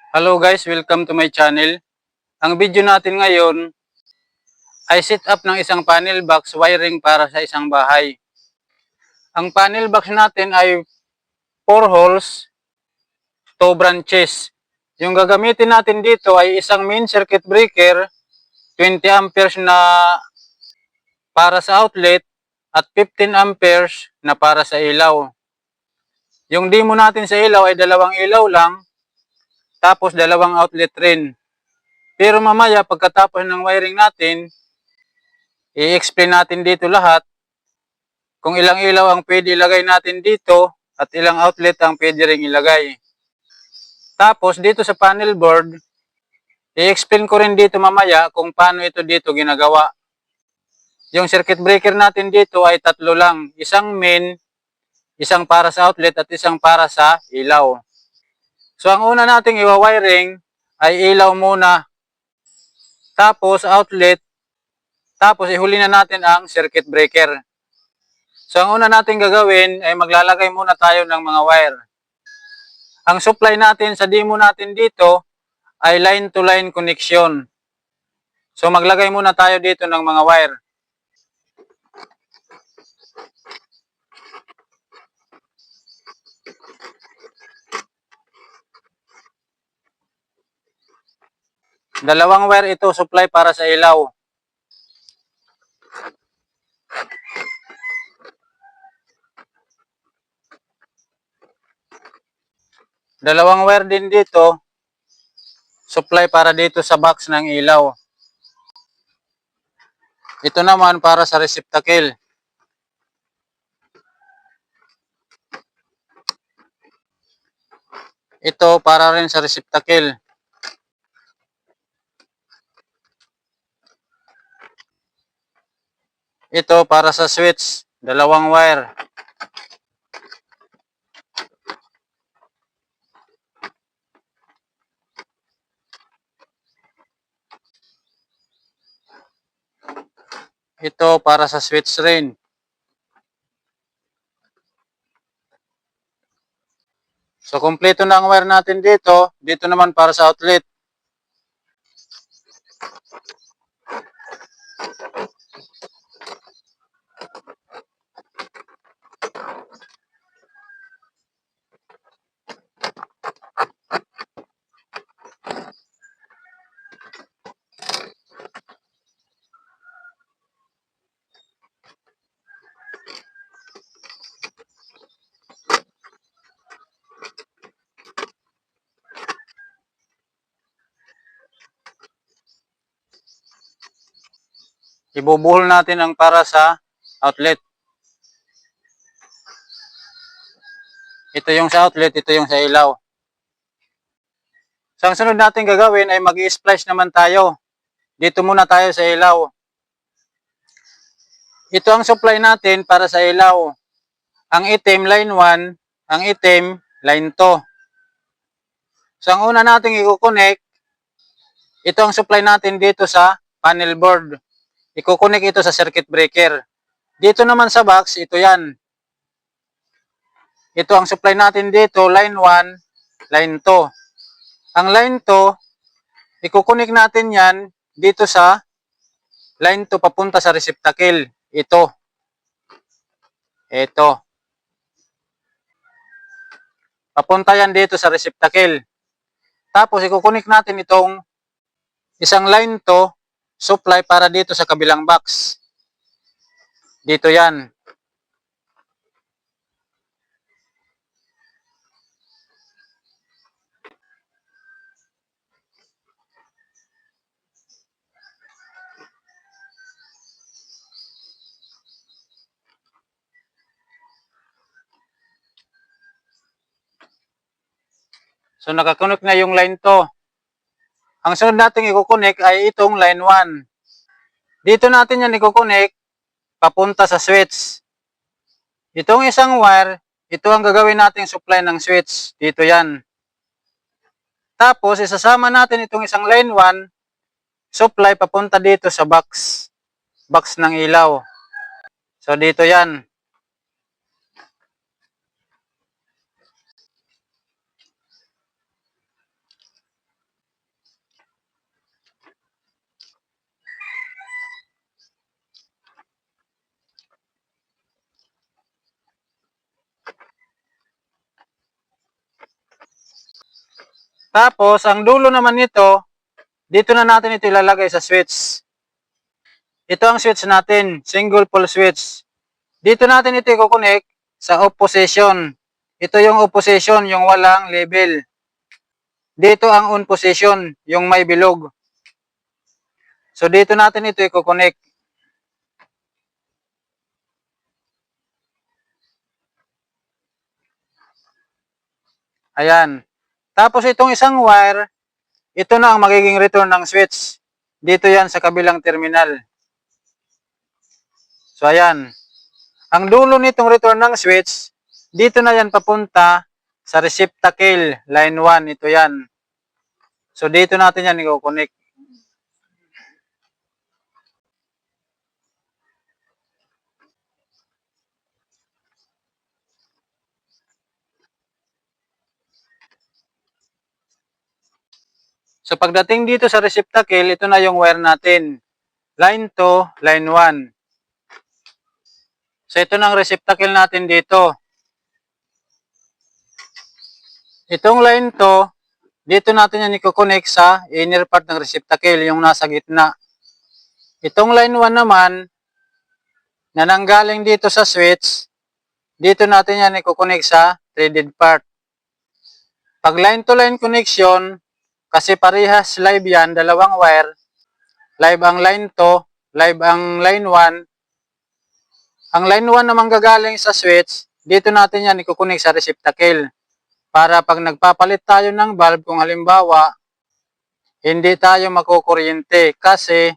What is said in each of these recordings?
Hello guys, welcome to my channel. Ang video natin ngayon ay set up ng isang panel box wiring para sa isang bahay. Ang panel box natin ay 4 holes, 2 branches. Yung gagamitin natin dito ay isang main circuit breaker, 20 amperes na para sa outlet at 15 amperes na para sa ilaw. Yung demo natin sa ilaw ay dalawang ilaw lang, tapos dalawang outlet rin. Pero mamaya pagkatapos ng wiring natin, i-explain natin dito lahat kung ilang ilaw ang pwede ilagay natin dito at ilang outlet ang pwede ring ilagay. Tapos dito sa panel board, i-explain ko rin dito mamaya kung paano ito dito ginagawa. Yung circuit breaker natin dito ay tatlo lang. Isang main, isang para sa outlet at isang para sa ilaw. So ang una nating iwa-wiring ay ilaw muna. Tapos outlet. Tapos ihuli na natin ang circuit breaker. So ang una natin gagawin ay maglalagay muna tayo ng mga wire. Ang supply natin sa demo natin dito ay line to line connection. So maglagay muna tayo dito ng mga wire. Dalawang wire ito supply para sa ilaw. Dalawang wire din dito supply para dito sa box ng ilaw. Ito naman para sa receptacle. Ito para rin sa receptacle. Ito para sa switch, dalawang wire. Ito para sa switch rin. So kumpleto na ang wire natin dito. Dito naman para sa outlet. Ibubuhol natin ang para sa outlet. Ito yung sa outlet, ito yung sa ilaw. So ang sunod natin gagawin ay mag-i-splice naman tayo. Dito muna tayo sa ilaw. Ito ang supply natin para sa ilaw. Ang itim, line 1. Ang itim, line 2. So ang una nating i-connect, ito ang supply natin dito sa panel board. I-connect ito sa circuit breaker. Dito naman sa box, ito yan. Ito ang supply natin dito, line 1, line 2. Ang line 2, i-connect natin yan dito sa line 2 papunta sa receptacle. Ito. Papunta yan dito sa receptacle. Tapos i-connect natin itong isang line 2 supply para dito sa kabilang box. Dito yan. So nakakonect na yung line 2. Ang sunod natin i-connect ay itong line 1. Dito natin yan i-connect papunta sa switch. Itong isang wire, ito ang gagawin nating supply ng switch. Dito yan. Tapos isasama natin itong isang line 1 supply papunta dito sa box. Box ng ilaw. So dito yan. Tapos, ang dulo naman nito, dito na natin ito ilalagay sa switch. Ito ang switch natin, single pole switch. Dito natin ito i-connect sa off position. Ito yung off position, yung walang label. Dito ang on position, yung may bilog. So, dito natin ito i-connect. Ayan. Tapos, itong isang wire, ito na ang magiging return ng switch. Dito yan sa kabilang terminal. So, ayan. Ang dulo nitong return ng switch, dito na yan papunta sa receptacle, line 1. Ito yan. So, dito natin yan i-connect. So, pagdating dito sa receptacle, ito na yung wire natin. Line 2, line 1. So, ito na ang receptacle natin dito. Itong line 2, dito natin yan i-connect sa inner part ng receptacle, yung nasa gitna. Itong line 1 naman, na nanggaling dito sa switch, dito natin yan i-connect sa threaded part. Pag line to line connection, kasi parehas live yan, dalawang wire, live ang line 2, live ang line 1. Ang line 1 naman gagaling sa switch, dito natin yan i-connect sa receptacle. Para pag nagpapalit tayo ng bulb, kung halimbawa, hindi tayo makukuryente kasi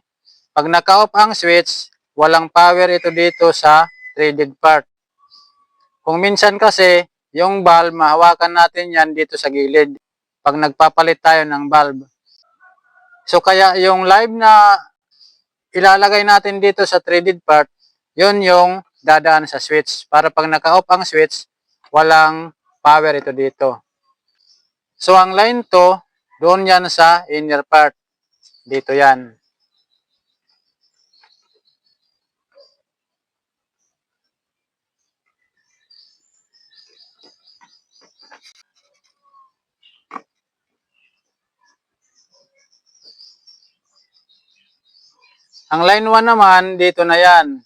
pag naka-off ang switch, walang power ito dito sa threaded part. Kung minsan kasi, yung bulb, mahawakan natin yan dito sa gilid pag nagpapalit tayo ng bulb. So kaya yung live na ilalagay natin dito sa threaded part, yun yung dadaan sa switch. Para pag naka-off ang switch, walang power ito dito. So ang line 2, doon yan sa inner part. Dito yan. Ang line 1 naman, dito na yan.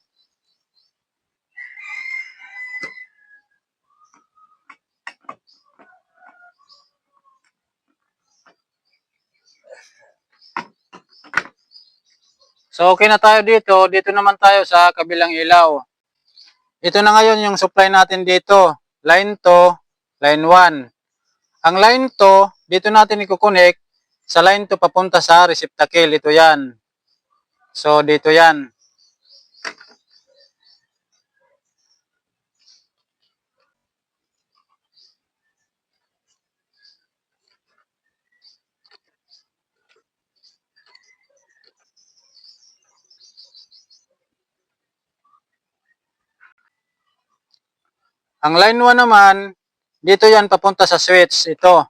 So okay na tayo dito. Dito naman tayo sa kabilang ilaw. Ito na ngayon yung supply natin dito. Line 2, line 1. Ang line 2, dito natin i-connect sa line 2 papunta sa receptacle. Ito yan. So dito yan. Ang line 1 naman, dito yan papunta sa switch. Ito.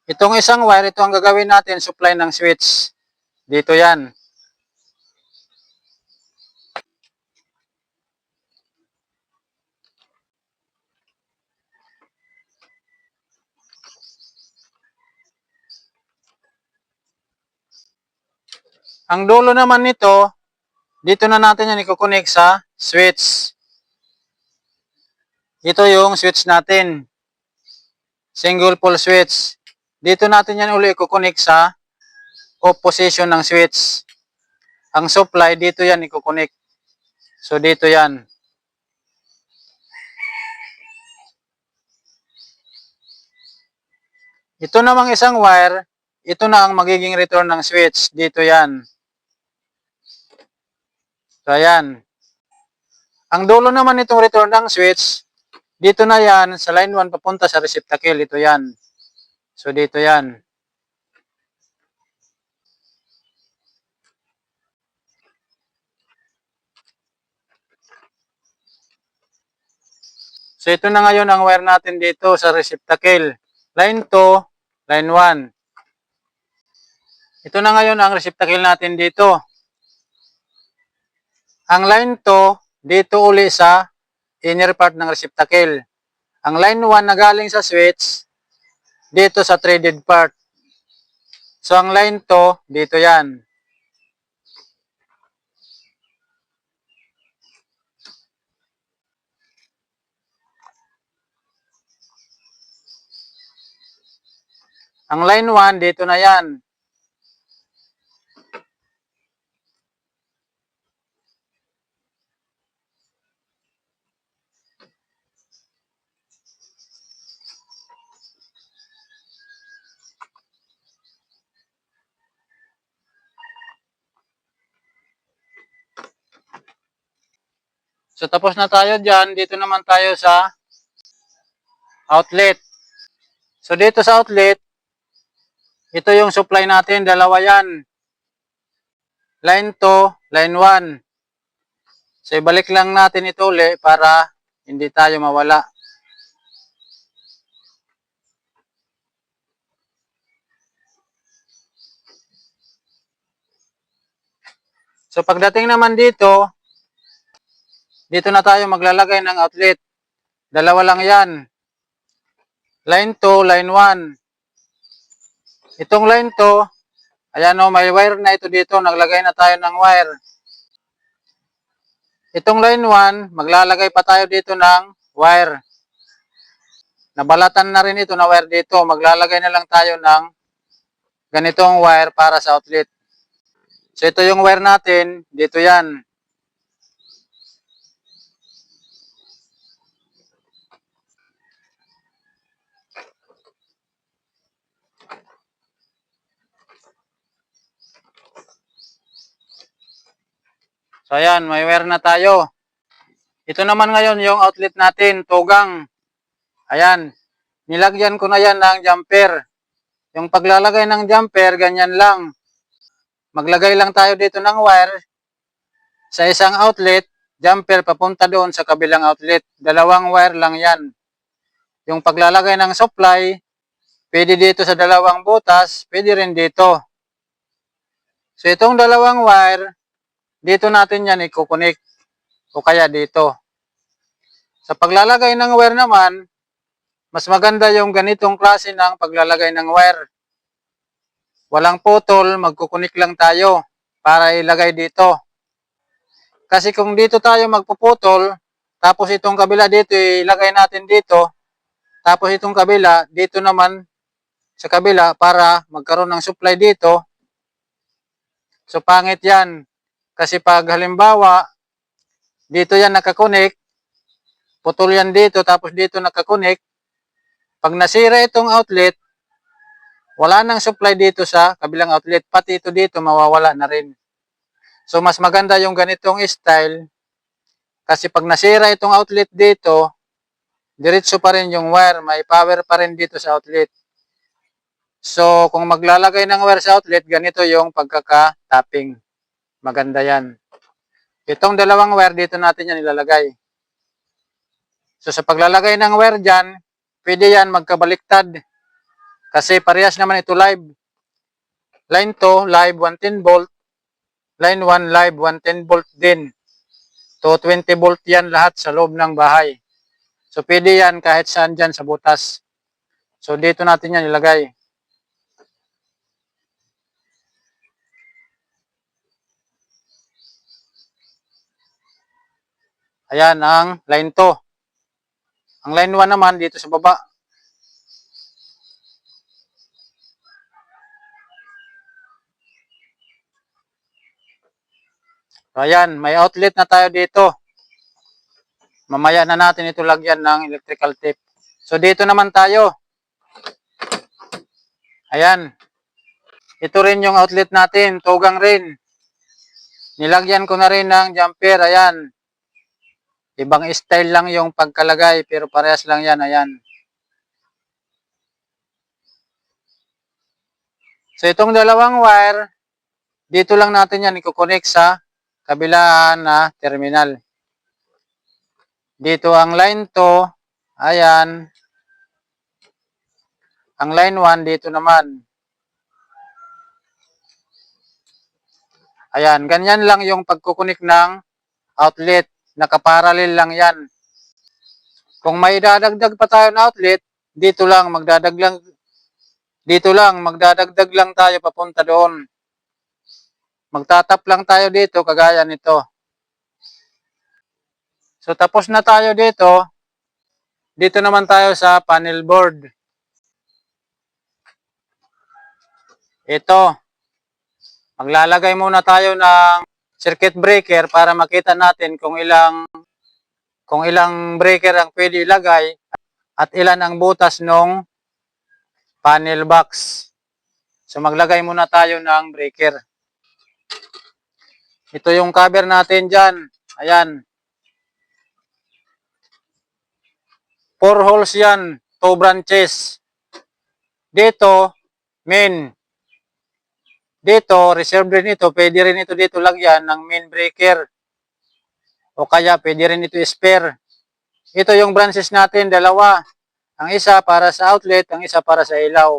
Itong isang wire, ito ang gagawin natin, supply ng switch. Dito yan. Ang dulo naman nito, dito na natin yan i-connect sa switch. Ito yung switch natin. Single pole switch. Dito natin yan uli i-connect sa off position ng switch. Ang supply, dito yan i-connect. So, dito yan. Ito namang isang wire, ito na ang magiging return ng switch. Dito yan. So, ayan. Ang dulo naman itong return ng switch, dito na yan, sa line 1 papunta sa receptacle. Ito yan. So, dito yan. So, ito na ngayon ang wire natin dito sa receptacle. Line 2, line 1. Ito na ngayon ang receptacle natin dito. Ang line 2, dito uli sa inner part ng receptacle. Ang line 1 na galing sa switch, dito sa threaded part. So ang line to, dito yan. Ang line 1, dito na yan. So tapos na tayo dyan. Dito naman tayo sa outlet. So dito sa outlet, ito yung supply natin. Dalawa yan. Line 2, line 1. So ibalik lang natin ito ulit para hindi tayo mawala. So pagdating naman dito, dito na tayo maglalagay ng outlet. Dalawa lang yan. Line 2, line 1. Itong line 2, ayan o, may wire na ito dito. Naglagay na tayo ng wire. Itong line 1, maglalagay pa tayo dito ng wire. Nabalatan na rin ito na wire dito. Maglalagay na lang tayo ng ganitong wire para sa outlet. So ito yung wire natin. Dito yan. So ayan, may wire na tayo. Ito naman ngayon yung outlet natin, tugang. Ayan, nilagyan ko na yan ng jumper. Yung paglalagay ng jumper, ganyan lang. Maglagay lang tayo dito ng wire sa isang outlet, jumper papunta doon sa kabilang outlet. Dalawang wire lang yan. Yung paglalagay ng supply, pwede dito sa dalawang butas, pwede rin dito. So itong dalawang wire, dito natin yan i-connect o kaya dito. Sa paglalagay ng wire naman, mas maganda yung ganitong klase ng paglalagay ng wire. Walang putol, magkukunik lang tayo para ilagay dito. Kasi kung dito tayo magpuputol, tapos itong kabila dito ilagay natin dito, tapos itong kabila dito naman sa kabila para magkaroon ng supply dito. So pangit yan. Kasi pag halimbawa, dito yan nakakunik, putol yan dito, tapos dito nakakunik, pag nasira itong outlet, wala nang supply dito sa kabilang outlet, pati ito dito mawawala na rin. So mas maganda yung ganitong style, kasi pag nasira itong outlet dito, diretso pa rin yung wire, may power pa rin dito sa outlet. So kung maglalagay ng wire sa outlet, ganito yung pagkaka-tapping. Maganda yan. Itong dalawang wire dito natin yan ilalagay. So sa paglalagay ng wire dyan, pwede yan magkabaliktad. Kasi parehas naman ito live. Line 2, live 110 volt. Line 1, live 110 volt din. 220 volt yan lahat sa loob ng bahay. So pwede yan kahit saan dyan sa butas. So dito natin yan ilagay. Ayan ang line 2. Ang line 1 naman dito sa baba. So ayan, may outlet na tayo dito. Mamaya na natin ito lagyan ng electrical tape. So dito naman tayo. Ayan. Ito rin yung outlet natin, tugang rin. Nilagyan ko na rin ng jumper, ayan. Ibang style lang yung pagkalagay, pero parehas lang yan, ayan. So itong dalawang wire, dito lang natin yan i-connect sa kabilaan na terminal. Dito ang line 2, ayan. Ang line 1 dito naman. Ayan, ganyan lang yung pagkukunik ng outlet. Nakaparallel lang yan. Kung may dadagdag pa tayo na outlet, dito lang, Dito lang, magdadagdag lang tayo papunta doon. Magtatap lang tayo dito, kagaya nito. So, tapos na tayo dito. Dito naman tayo sa panel board. Ito. Maglalagay muna tayo ng circuit breaker para makita natin kung ilang breaker ang pwede ilagay at ilan ang butas ng panel box. So, maglagay muna tayo ng breaker. Ito yung cover natin dyan. Ayan. 4 holes yan. 2 branches. Dito, main. Dito, reserve rin ito. Pwede rin ito dito lagyan ng main breaker. O kaya, pwede rin ito spare. Ito yung branches natin, dalawa. Ang isa para sa outlet, ang isa para sa ilaw.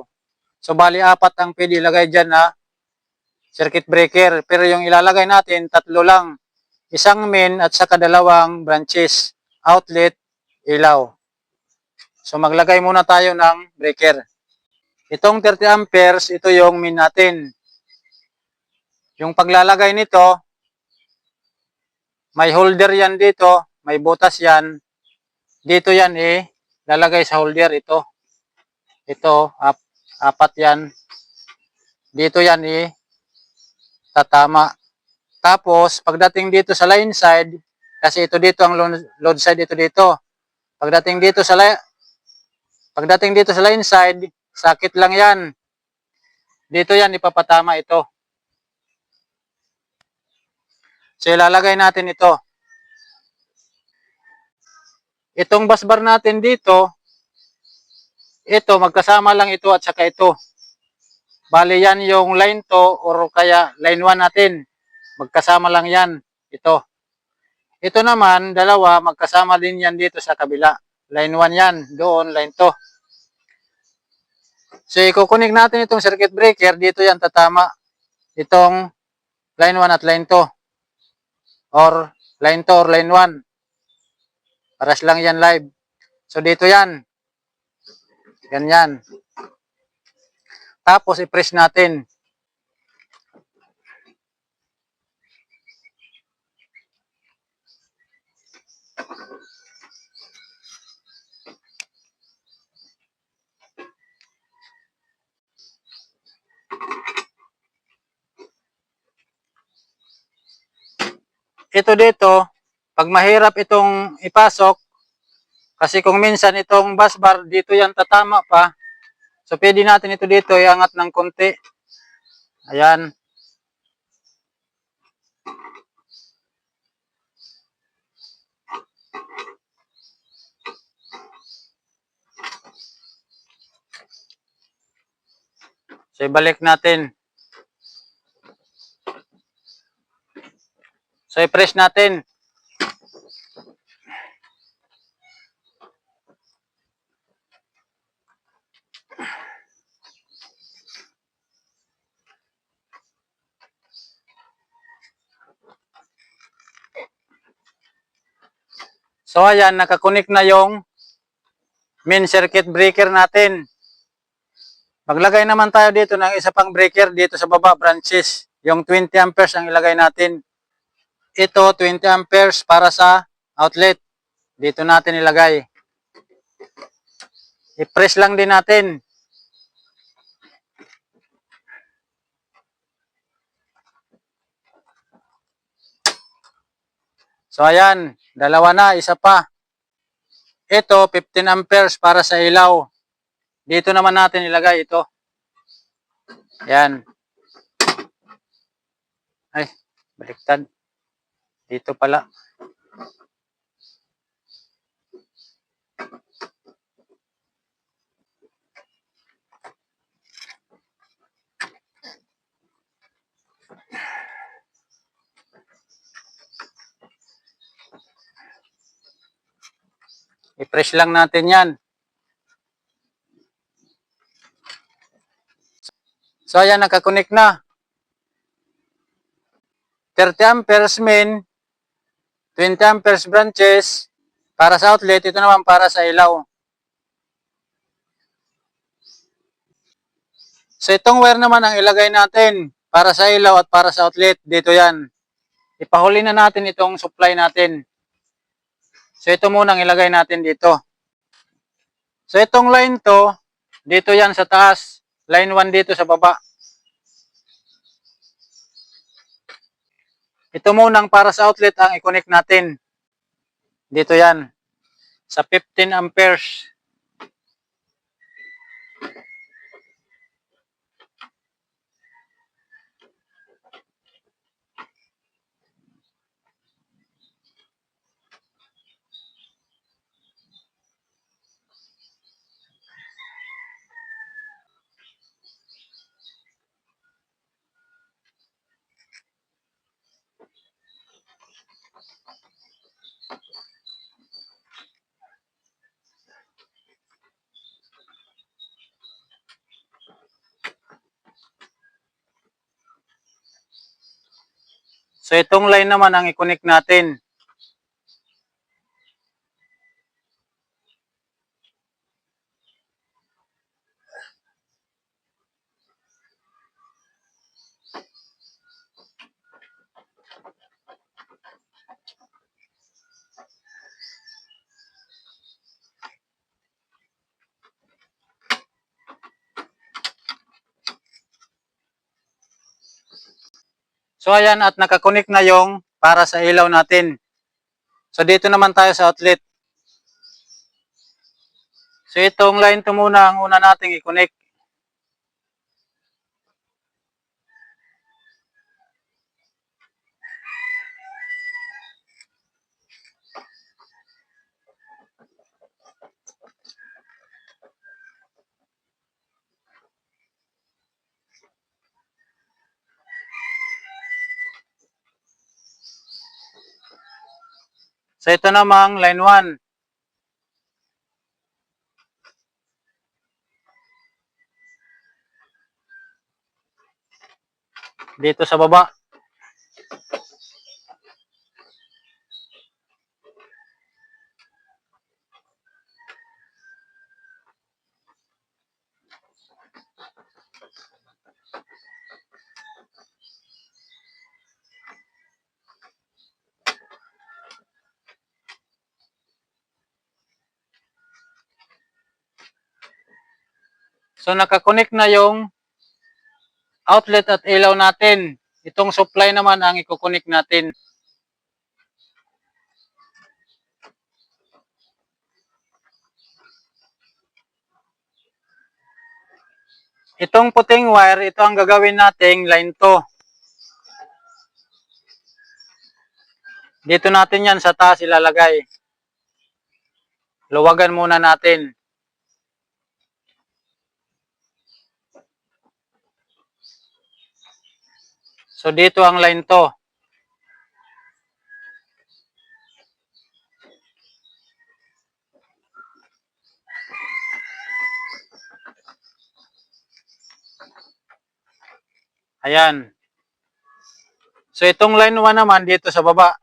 So, bali 4 ang pwede ilagay dyan na circuit breaker. Pero yung ilalagay natin, 3 lang. Isang main at saka 2 branches. Outlet, ilaw. So, maglagay muna tayo ng breaker. Itong 30 amperes, ito yung main natin. Yung paglalagay nito, may holder yan dito, may butas yan. Dito yan lalagay sa holder ito. Ito, 4 yan. Dito yan tatama. Tapos, pagdating dito sa line side, kasi ito dito ang load side, ito dito. Pagdating dito sa line side, sakit lang yan. Dito yan, ipapatama ito. So, ilalagay natin ito. Itong busbar natin dito, ito, magkasama lang ito at saka ito. Bali yan yung line 2 or kaya line 1 natin. Magkasama lang yan. Ito. Ito naman, dalawa, magkasama din yan dito sa kabila. Line 1 yan. Doon, line 2. So, ikukunik natin itong circuit breaker. Dito yan tatama. Itong line 1 at line 2. Or line 2 or line 1. Paras lang yan live. So, dito yan. Ganyan. Tapos, i-press natin. Ito dito, pag mahirap itong ipasok, kasi kung minsan itong busbar, dito yan tatama pa. So, pwede natin ito dito iangat ng konti. Ayan. So, ibalik natin. So, i-press natin. So, ayan, nakakunik na yung main circuit breaker natin. Maglagay naman tayo dito ng isa pang breaker dito sa baba, branches. Yung 20 amperes ang ilagay natin. Ito, 20 amperes para sa outlet. Dito natin ilagay. I-press lang din natin. So, ayan. Dalawa na, isa pa. Ito, 15 amperes para sa ilaw. Dito naman natin ilagay ito. Ayan. Ay, baliktad. Dito pala. I-press lang natin yan. So, ayan, nakakunik na. 30 amperes main, 20 amperes branches, para sa outlet, ito naman para sa ilaw. So itong wire naman ang ilagay natin para sa ilaw at para sa outlet. Dito yan. Ipahuli na natin itong supply natin. So ito muna ang ilagay natin dito. So itong line to, dito yan sa taas. Line 1 dito sa baba. Ito munang para sa outlet ang i-connect natin. Dito yan. Sa 15 amperes. So itong line naman ang i-connect natin. So ayan at nakakonect na yung para sa ilaw natin. So dito naman tayo sa outlet. So itong line to muna ang una nating i-connect. So ito namang line 1. Dito sa baba. So nakakonect na yung outlet at ilaw natin. Itong supply naman ang i-connect natin. Itong puting wire, ito ang gagawin nating line 2. Dito natin yan sa taas ilalagay. Luwagan muna natin. So dito ang line 2. Ayan. So itong line 1 naman dito sa baba.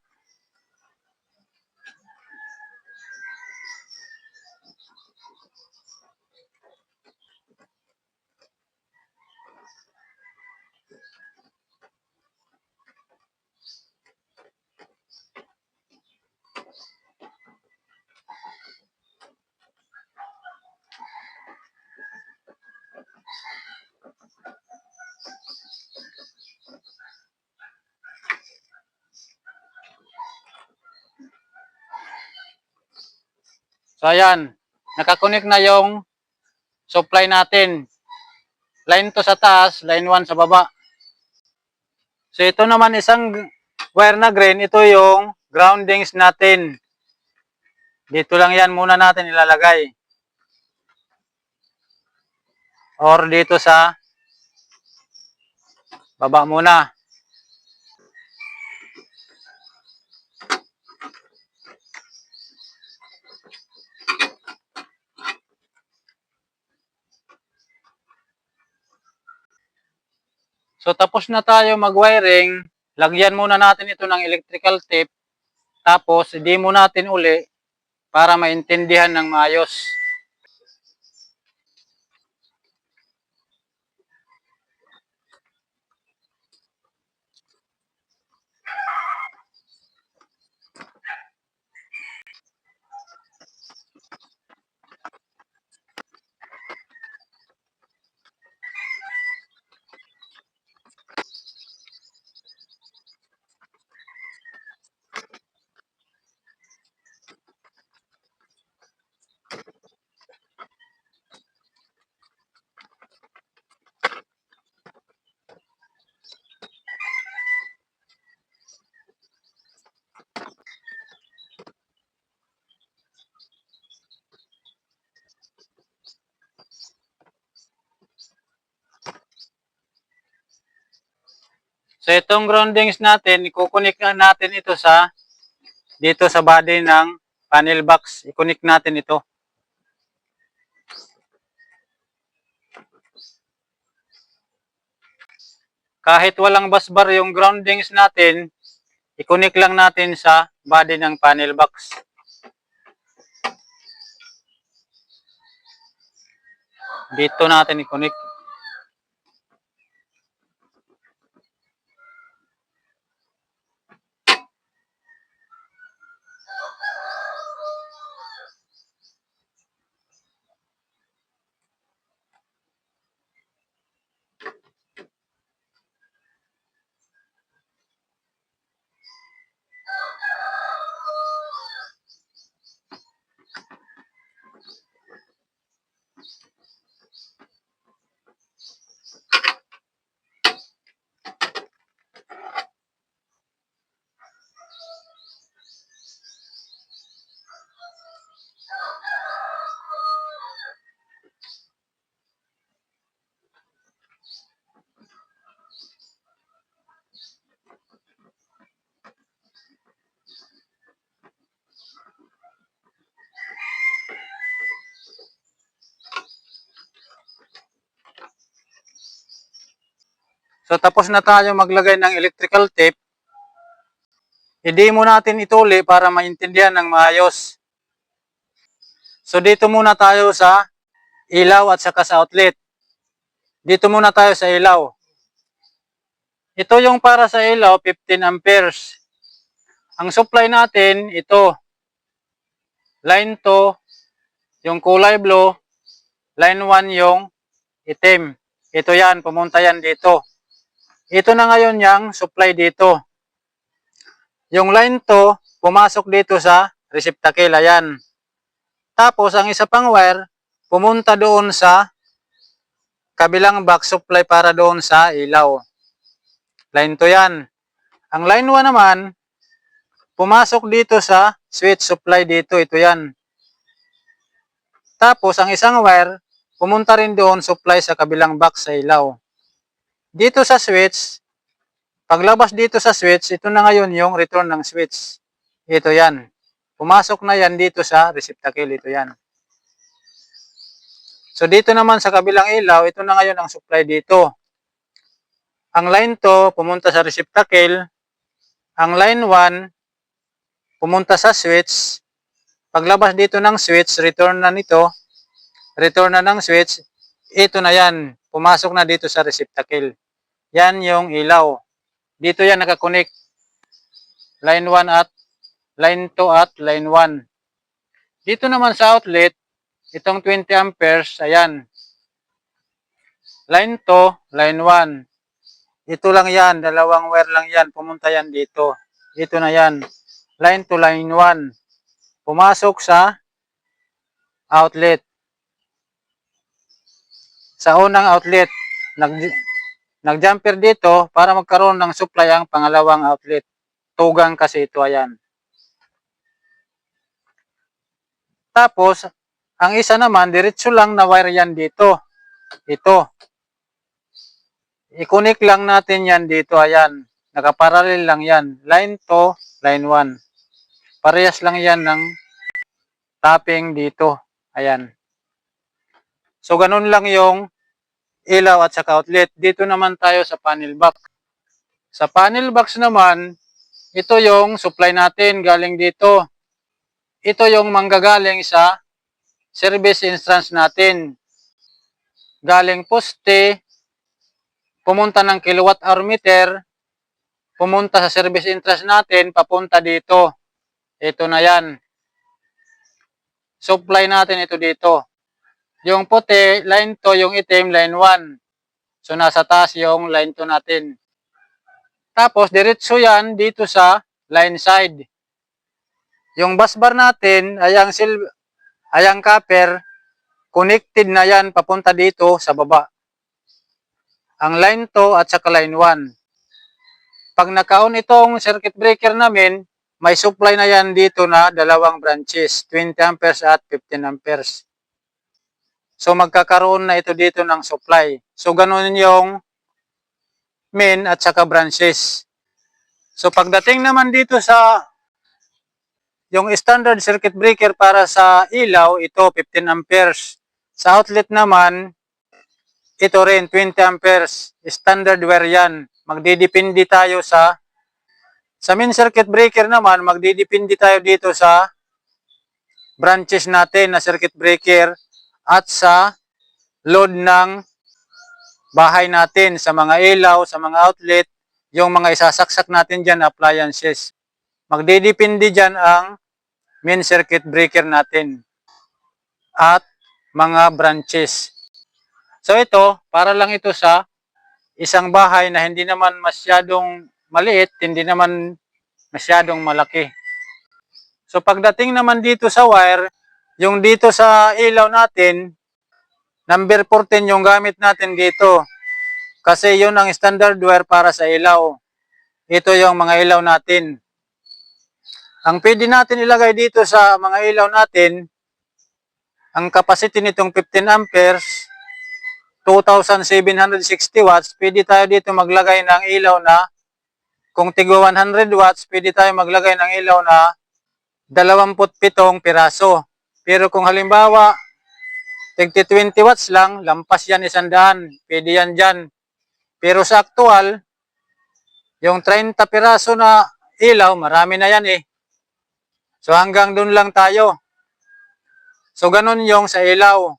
So ayan, nakakonect na yung supply natin. Line 2 sa taas, line 1 sa baba. So ito naman isang wire na green, ito yung groundings natin. Dito lang yan muna natin ilalagay. Or dito sa baba muna. So tapos na tayo mag-wiring, lagyan muna natin ito ng electrical tape, tapos i-demo natin uli para maintindihan ng maayos. So itong groundings natin, i-connect natin ito sa dito sa body ng panel box. I-connect natin ito. Kahit walang busbar yung groundings natin, i-connect lang natin sa body ng panel box. Dito natin i-connect. So tapos na tayo maglagay ng electrical tape. I-demo natin ituli para maintindihan ng maayos. So dito muna tayo sa ilaw at saka sa outlet. Dito muna tayo sa ilaw. Ito yung para sa ilaw, 15 amperes. Ang supply natin, ito. Line 2, yung kulay blue. Line 1 yung itim. Ito yan, pumunta yan dito. Ito na ngayon yung supply dito. Yung line 2, pumasok dito sa receptacle, ayan. Tapos, ang isa pang wire, pumunta doon sa kabilang box supply para doon sa ilaw. Line 2 yan. Ang line 1 naman, pumasok dito sa switch supply dito, ito yan. Tapos, ang isang wire, pumunta rin doon supply sa kabilang box sa ilaw. Dito sa switch, paglabas dito sa switch, ito na ngayon yung return ng switch. Ito yan. Pumasok na yan dito sa receptacle, ito yan. So dito naman sa kabilang ilaw, ito na ngayon ang supply dito. Ang line 2, pumunta sa receptacle. Ang line 1, pumunta sa switch. Paglabas dito ng switch, return na nito. Return na ng switch. Ito na yan. Pumasok na dito sa receptacle. Yan yung ilaw. Dito yan nakakonect. Line 1 at line 2 at line 1. Dito naman sa outlet, itong 20 amperes, ayan. Line 2, line 1. Ito lang yan, dalawang wire lang yan. Pumunta yan dito. Ito na yan. Line 2, line 1. Pumasok sa outlet. Sa unang outlet, nag-jumper dito para magkaroon ng supply ang pangalawang outlet. Tugang kasi ito, ayan. Tapos, ang isa naman, diretso lang na wire yan dito. Ito. I-connect lang natin yan dito, ayan. Nakaparallel lang yan. Line 2, line 1. Parehas lang yan ng tapping dito. Ayan. So, ganun lang yung ilaw at saka outlet. Dito naman tayo sa panel box. Sa panel box naman, ito yung supply natin galing dito. Ito yung manggagaling sa service instance natin. Galing poste, pumunta ng kilowatt hour meter, pumunta sa service entrance natin, papunta dito. Ito na yan. Supply natin ito dito. Yung puti, line 2, yung itim, line 1. So, nasa taas yung line 2 natin. Tapos, diretso yan dito sa line side. Yung busbar natin, ay ang copper, connected na yan, papunta dito sa baba. Ang line 2 at saka line 1. Pag naka-on itong circuit breaker namin, may supply na yan dito na dalawang branches, 20 amperes at 15 amperes. So magkakaroon na ito dito ng supply. So ganun yung main at saka branches. So pagdating naman dito sa yung standard circuit breaker para sa ilaw, ito 15 amperes. Sa outlet naman, ito rin 20 amperes. Standard wire yan. Magdidepende tayo sa main circuit breaker naman, magdidepende tayo dito sa branches natin na circuit breaker at sa load ng bahay natin, sa mga ilaw, sa mga outlet, yung mga isasaksak natin dyan, appliances. Magdidepende dyan ang main circuit breaker natin at mga branches. So ito, para lang ito sa isang bahay na hindi naman masyadong maliit, hindi naman masyadong malaki. So pagdating naman dito sa wire, yung dito sa ilaw natin, number 14 yung gamit natin dito. Kasi yun ang standard wire para sa ilaw. Ito yung mga ilaw natin. Ang pwede natin ilagay dito sa mga ilaw natin, ang capacity nitong 15 amperes, 2,760 watts, pwede tayo dito maglagay ng ilaw na, kung tigwa 100 watts, pwede tayo maglagay ng ilaw na 27 piraso. Pero kung halimbawa, tigti 20 watts lang, lampas yan 100, pwede yan dyan. Pero sa aktual, yung 30 piraso na ilaw, marami na yan eh. So hanggang dun lang tayo. So ganun yung sa ilaw.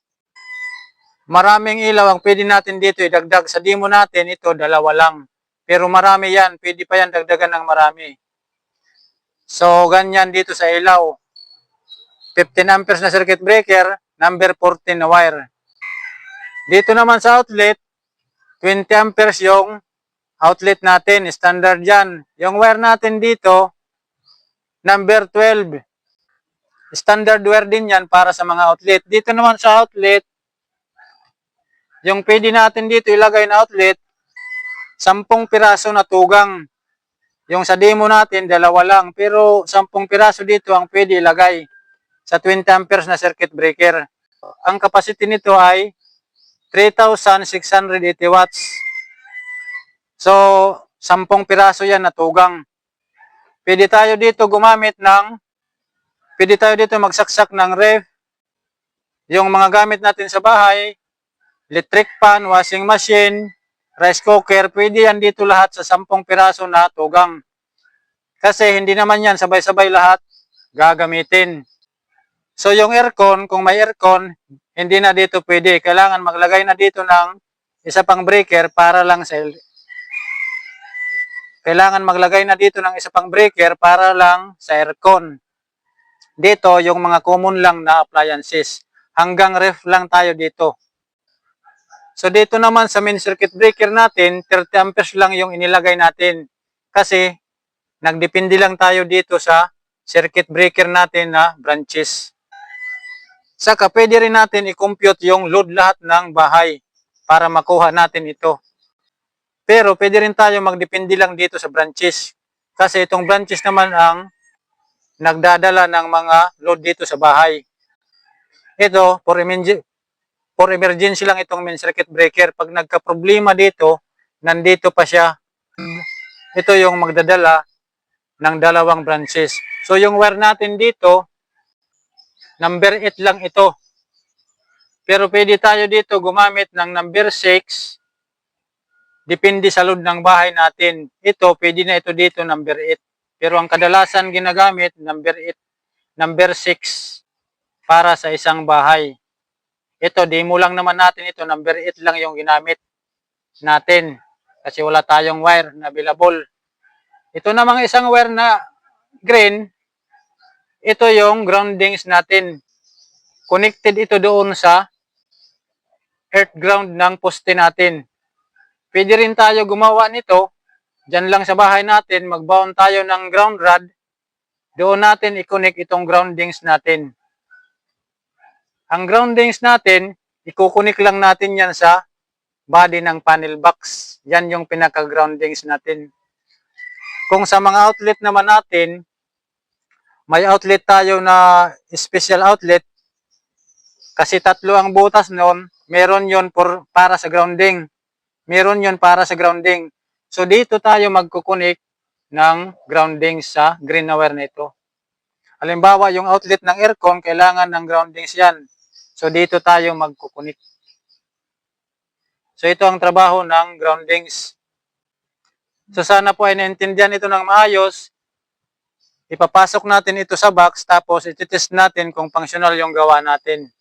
Maraming ilaw ang pwede natin dito idagdag. Sa demo natin, ito dalawa lang. Pero marami yan. Pwede pa yan dagdagan ng marami. So ganyan dito sa ilaw. 15 amperes na circuit breaker, number 14 na wire. Dito naman sa outlet, 20 amperes yung outlet natin. Standard yan. Yung wire natin dito, number 12. Standard wire din yan para sa mga outlet. Dito naman sa outlet, yung pwede natin dito ilagay na outlet, 10 piraso na tugang. Yung sa demo natin, dalawa lang. Pero 10 piraso dito ang pwede ilagay sa 20 amperes na circuit breaker. Ang capacity nito ay 3,680 watts. So, 10 piraso yan na tugang. Pwede tayo dito magsaksak ng ref, yung mga gamit natin sa bahay, electric fan, washing machine, rice cooker, pwede yan dito lahat sa 10 piraso na tugang. Kasi hindi naman yan sabay-sabay lahat gagamitin. So yung aircon, kung may aircon, hindi na dito pwede. Kailangan maglagay na dito ng isa pang breaker para lang sa aircon. Dito, yung mga common lang na appliances. Hanggang ref lang tayo dito. So dito naman sa main circuit breaker natin, 30 amperes lang yung inilagay natin. Kasi nagdepende lang tayo dito sa circuit breaker natin na branches. Saka pwede rin natin i-compute yung load lahat ng bahay para makuha natin ito. Pero pwede rin tayo magdepende lang dito sa branches. Kasi itong branches naman ang nagdadala ng mga load dito sa bahay. Ito, for emergency lang itong main circuit breaker. Pag nagka-problema dito, nandito pa siya. Ito yung magdadala ng dalawang branches. So yung wire natin dito, number 8 lang ito. Pero pwede tayo dito gumamit ng number 6. Depende sa load ng bahay natin. Ito, pwede na ito dito, number 8. Pero ang kadalasan ginagamit, number 8, number 6 para sa isang bahay. Ito, demo lang naman natin ito, number 8 lang yung ginamit natin. Kasi wala tayong wire na available. Ito namang isang wire na green, ito yung groundings natin. Connected ito doon sa earth ground ng poste natin. Pwede rin tayo gumawa nito. Diyan lang sa bahay natin, magbaon tayo ng ground rod. Doon natin i-connect itong groundings natin. Ang groundings natin, i-connect lang natin yan sa body ng panel box. Yan yung pinaka-groundings natin. Kung sa mga outlet naman natin, may outlet tayo na special outlet. Kasi 3 ang butas noon, meron yon para sa grounding. Meron yon para sa grounding. So dito tayo magkukunik ng grounding sa green na wire na ito. Halimbawa, yung outlet ng aircon, kailangan ng groundings yan. So dito tayo magkukunik. So ito ang trabaho ng groundings. So sana po ay naintindihan ito ng maayos. Ipapasok natin ito sa box, tapos ititest natin kung functional yung gawa natin.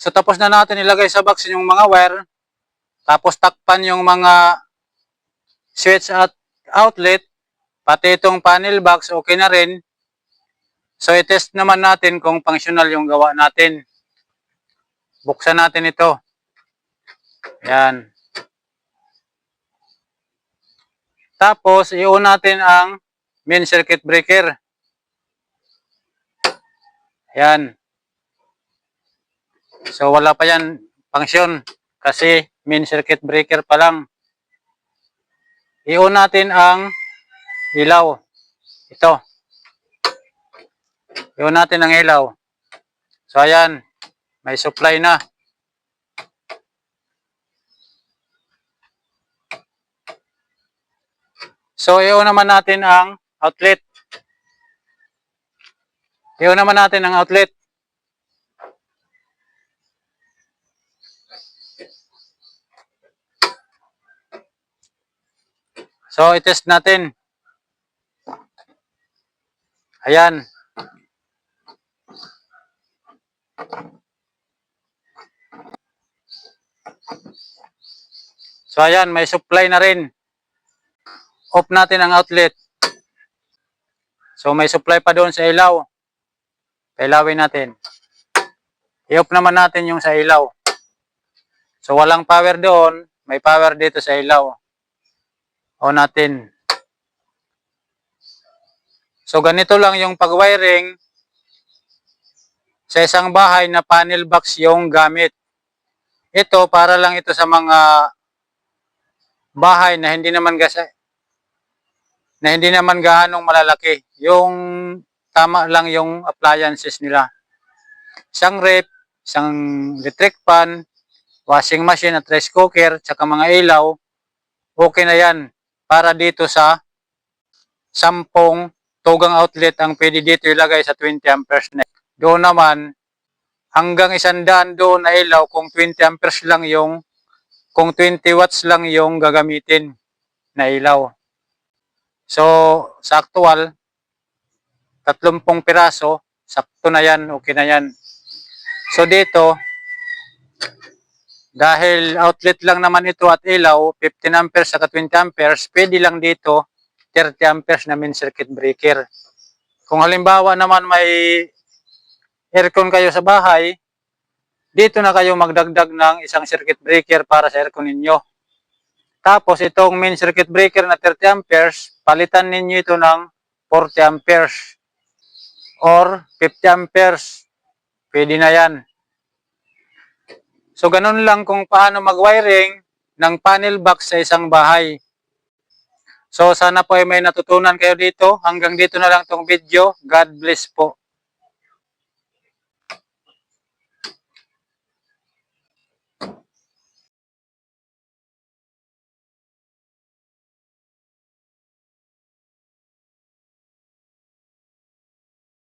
So tapos na natin ilagay sa box yung mga wire, tapos takpan yung mga switch at outlet, pati itong panel box okay na rin. So i-test naman natin kung functional yung gawa natin. Buksan natin ito. Yan. Tapos i-on natin ang main circuit breaker. Yan. So wala pa yan function kasi main circuit breaker pa lang. I-on natin ang ilaw. Ito. I-on natin ang ilaw. So ayan, may supply na. So, i-on naman natin ang outlet. I-on naman natin ang outlet. So, i-test natin. Ayan. So, ayan, may supply na rin. Off natin ang outlet. So, may supply pa doon sa ilaw. Pailawin natin. I-off naman natin yung sa ilaw. So, walang power doon. May power dito sa ilaw. On natin. So, ganito lang yung pag-wiring sa isang bahay na panel box yung gamit. Ito, para lang ito sa mga bahay na hindi naman gaanong malalaki. Yung tama lang yung appliances nila. Isang rep, isang electric fan, washing machine at rice cooker, tsaka mga ilaw, okay na yan. Para dito sa 10 tugang outlet ang pwede dito ilagay sa 20 amperes na. Doon naman, hanggang 100 doon na ilaw kung 20 amperes lang yung, kung 20 watts lang yung gagamitin na ilaw. So, sa actual, 30 piraso, sakto na yan, okay na yan. So, dito, dahil outlet lang naman ito at ilaw, 15 amperes at 20 amperes, pwede lang dito 30 amperes na main circuit breaker. Kung halimbawa naman may aircon kayo sa bahay, dito na kayo magdagdag ng isang circuit breaker para sa aircon ninyo. Tapos itong main circuit breaker na 30 amperes, palitan ninyo ito ng 40 amperes or 50 amperes. Pwede na yan. So, ganun lang kung paano mag-wiring ng panel box sa isang bahay. So, sana po ay may natutunan kayo dito. Hanggang dito na lang tong video. God bless po.